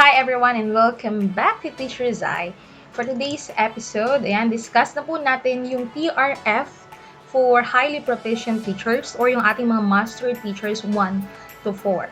Hi everyone and welcome back to Teacher Zhai. For today's episode, discuss na po natin yung TRF for highly proficient teachers or yung ating mga master teachers 1 to 4.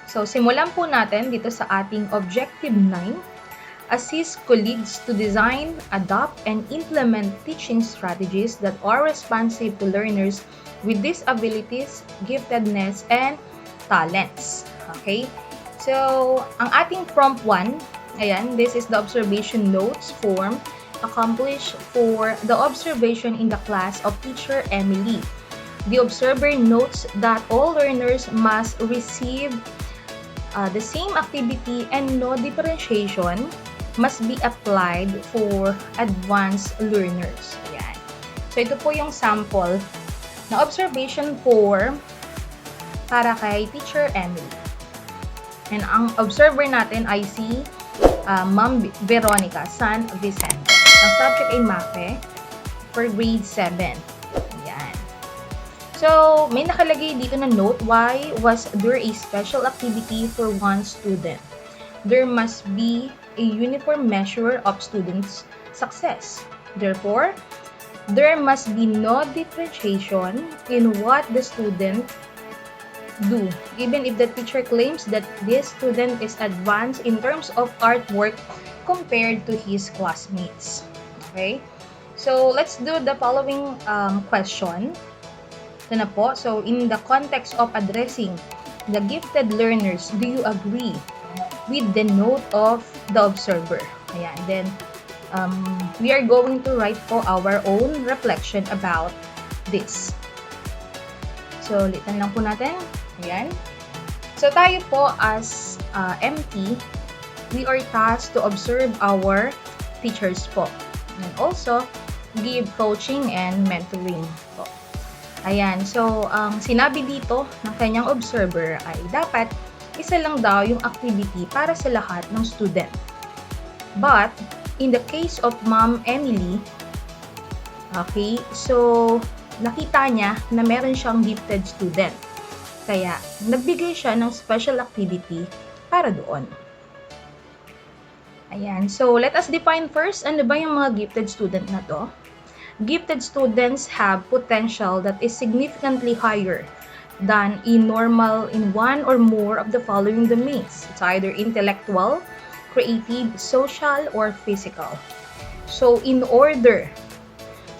So, simulan po natin dito sa ating Objective 9. Assist colleagues to design, adopt, and implement teaching strategies that are responsive to learners with disabilities, giftedness, and talents. Okay? So, ang ating prompt 1, this is the observation notes form accomplished for the observation in the class of teacher Emily. The observer notes that all learners must receive the same activity and no differentiation must be applied for advanced learners. Ayan. So, ito po yung sample na observation form para kay teacher Emily. And ang observer natin ay si Ma'am Veronica San Vicente. Ang subject ay MAPE for grade 7. Ayan. So, may nakalagay dito na note, why was there a special activity for one student? There must be a uniform measure of students' success. Therefore, there must be no differentiation in what the student do, even if the teacher claims that this student is advanced in terms of artwork compared to his classmates. Okay? So, let's do the following question. Ito na po. So, in the context of addressing the gifted learners, do you agree with the note of the observer? Ayan. Then, we are going to write po our own reflection about this. So, ulitan lang po natin. Ayan. So, tayo po as MT, we are tasked to observe our teachers po. And also, give coaching and mentoring po. Ayan. So, ang sinabi dito ng kanyang observer ay dapat isa lang daw yung activity para sa lahat ng student. But, in the case of Ma'am Emily, okay, so, nakita niya na meron siyang gifted student. Kaya, nagbigay siya ng special activity para doon. Ayan. So, let us define first, ano ba yung mga gifted student na to? Gifted students have potential that is significantly higher than normal in one or more of the following domains. It's either intellectual, creative, social, or physical. So, in order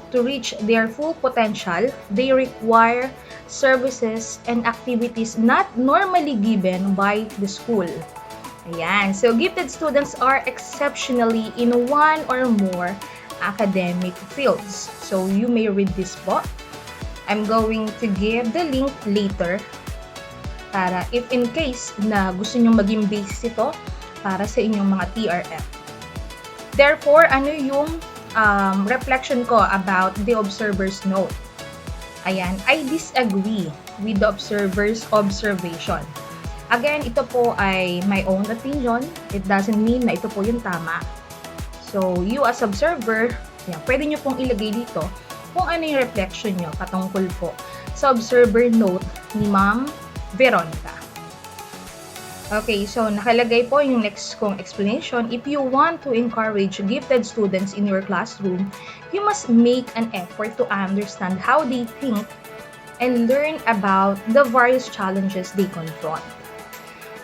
to reach their full potential, they require services and activities not normally given by the school. Ayan. So, gifted students are exceptionally in one or more academic fields. So, you may read this book. I'm going to give the link later para if in case na gusto nyo maging basis ito para sa inyong mga TRF. Therefore, ano yung reflection ko about the observer's note? Ayan, I disagree with the observer's observation. Again, ito po ay my own opinion. It doesn't mean na ito po yung tama. So, you as observer, pwede nyo pong ilagay dito kung ano yung reflection nyo patungkol po sa observer note ni Ma'am Veronica. Okay, so nakalagay po yung next kong explanation. If you want to encourage gifted students in your classroom, you must make an effort to understand how they think and learn about the various challenges they confront.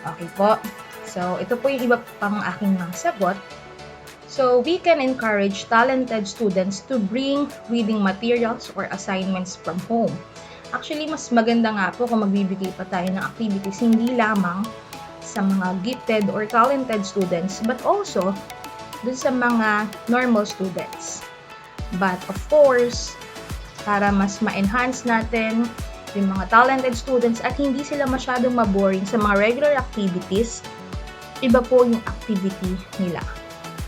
Okay po. So, ito po yung iba pang aking mga sagot. So, we can encourage talented students to bring reading materials or assignments from home. Actually, mas maganda nga po kung magbibigay pa tayo ng activities, hindi lamang sa mga gifted or talented students, but also dun sa mga normal students. But of course, para mas ma-enhance natin yung mga talented students at hindi sila masyadong maboring sa mga regular activities, iba po yung activity nila.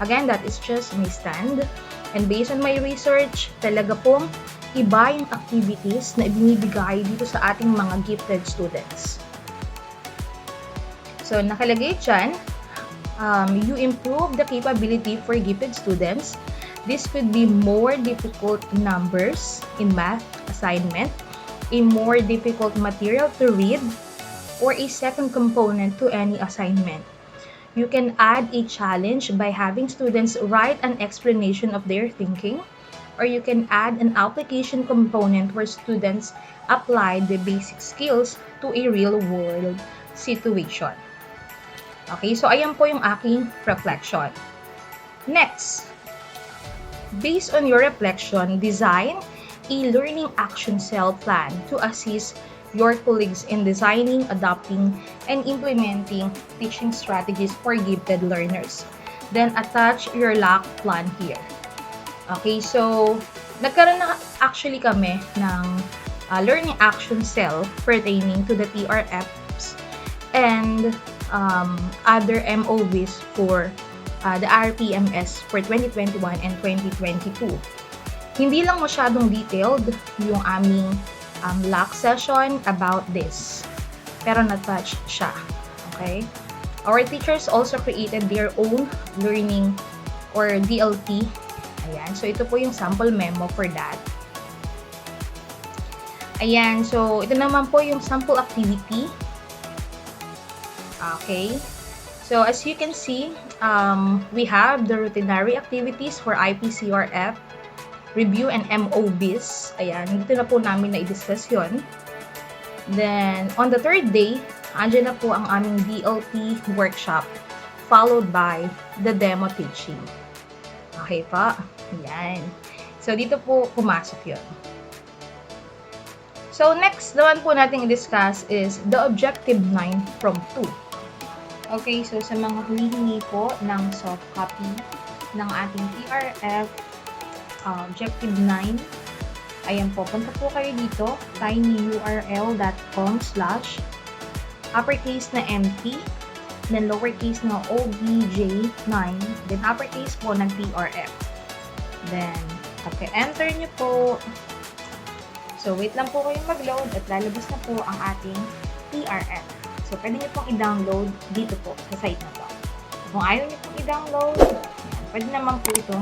Again, that is just my stand. And based on my research, talaga pong iba yung activities na ibinibigay dito sa ating mga gifted students. So, nakalagay dyan, you improve the capability for gifted students. This could be more difficult numbers in math assignment, a more difficult material to read, or a second component to any assignment. You can add a challenge by having students write an explanation of their thinking, or you can add an application component where students apply the basic skills to a real-world situation. Okay, so ayan po yung aking reflection. Next, based on your reflection, design a learning action cell plan to assist your colleagues in designing, adopting, and implementing teaching strategies for gifted learners. Then attach your LAC plan here. Okay, so nagkaroon na actually kami ng learning action cell pertaining to the TRFs and other MOVs for the RPMS for 2021 and 2022. Hindi lang masyadong detailed yung aming LAC session about this, pero na-touch siya. Okay? Our teachers also created their own learning or DLT. Ayan, so ito po yung sample memo for that. Ayan, so ito naman po yung sample activity. Okay, so as you can see, we have the routinary activities for IPCRF, review and MOBs. Ayan, dito na po namin na-discuss yun. Then, on the third day, andyan na po ang aming DLT workshop, followed by the demo teaching. Okay po? Ayan. So, dito po pumasok yun. So, next naman po natin i-discuss is the Objective 9 Promptu. Okay, so sa mga humihingi po ng soft copy ng ating TRF Objective 9, ayan po, punta po kayo dito, tinyurl.com/uppercase na MT, then lowercase na OBJ9, then uppercase po ng TRF. Then, enter nyo po. So, wait lang po kayong mag-load at lalabas na po ang ating TRF. So, pwede nyo pong i-download dito po sa site na to. Kung ayaw nyo pong i-download, pwede naman po ito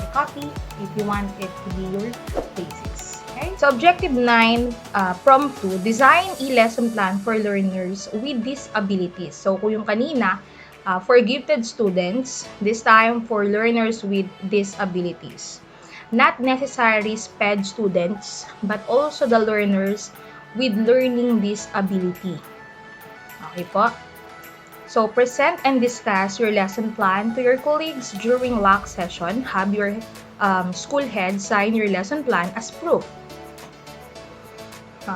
i-copy if you want it to be your basics. Okay? So, Objective 9, Promptu, design a lesson plan for learners with disabilities. So, kung yung kanina, for gifted students, this time for learners with disabilities. Not necessarily SPED students, but also the learners with learning disability. Okay po? So, present and discuss your lesson plan to your colleagues during LAC session. Have your school head sign your lesson plan as proof.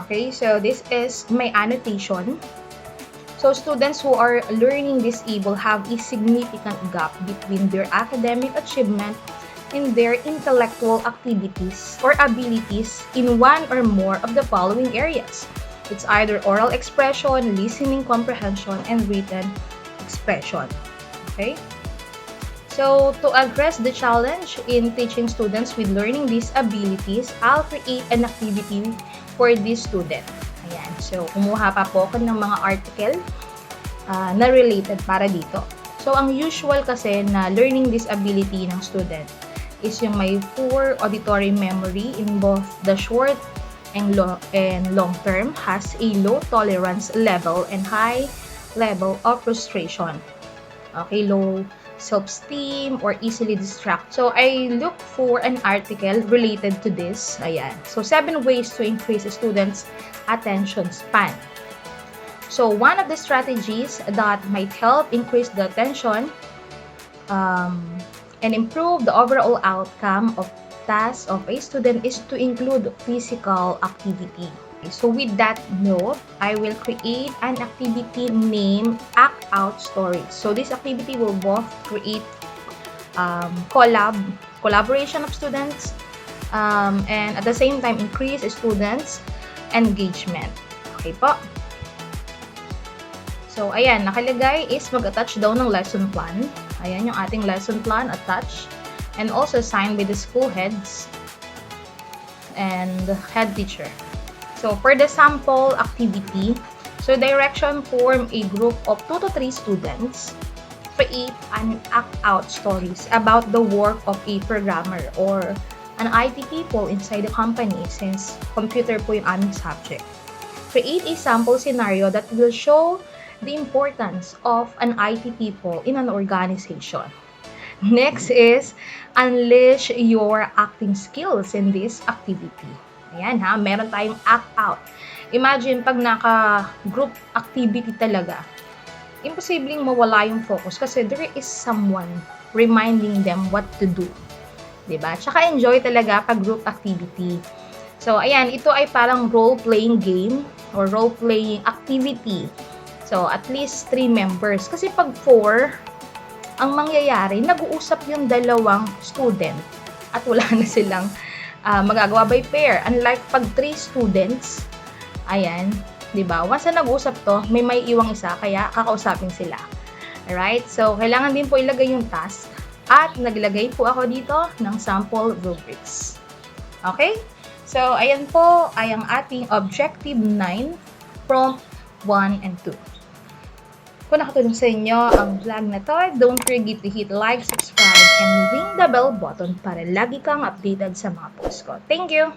Okay, so this is my annotation. So, students who are learning disabled have a significant gap between their academic achievement in their intellectual activities or abilities in one or more of the following areas. It's either oral expression, listening comprehension, and written expression. Okay? So, to address the challenge in teaching students with learning disabilities, I'll create an activity for this student. Ayan. So, kumuha pa po ako ng mga article na related para dito. So, ang usual kasi na learning disability ng student is yung may poor auditory memory in both the short and long term, has a low tolerance level and high level of frustration. Okay, low self-esteem or easily distracted. So, I look for an article related to this. Ayan. So, 7 ways to increase a student's attention span. So, one of the strategies that might help increase the attention and improve the overall outcome of tasks of a student is to include physical activity. So with that note, I will create an activity named Act Out Stories. So this activity will both create collaboration of students and at the same time increase students' engagement. Okay po? So ayan, nakalagay is mag-attach daw ng lesson plan. Ayan yung ating lesson plan, attach. And also signed by the school heads and head teacher. So, for the sample activity, so direction, form a group of 2 to 3 students, create and act out stories about the work of a programmer or an IT people inside the company since computer po yung aming subject. Create a sample scenario that will show the importance of an IT people in an organization. Next is unleash your acting skills in this activity. Ayan ha, meron tayong act out. Imagine pag naka-group activity talaga, imposibleng mawala yung focus kasi there is someone reminding them what to do. Diba? Tsaka enjoy talaga pag group activity. So, ayan, ito ay parang role-playing game or role-playing activity. So, at least 3 members. Kasi pag 4, ang mangyayari, nag-uusap yung dalawang student at wala na silang magagawa by pair. Unlike pag 3 students, ayan, diba? Once na nag-uusap to, may iwang isa, kaya kakausapin sila. Alright? So, kailangan din po ilagay yung task at naglagay po ako dito ng sample rubrics. Okay? So, ayan po ay ang ating Objective 9, Prompt 1 and 2. Kung nakatulong sa inyo ang vlog na to, don't forget to hit like, subscribe, and ring the bell button para lagi kang updated sa mga posts ko. Thank you!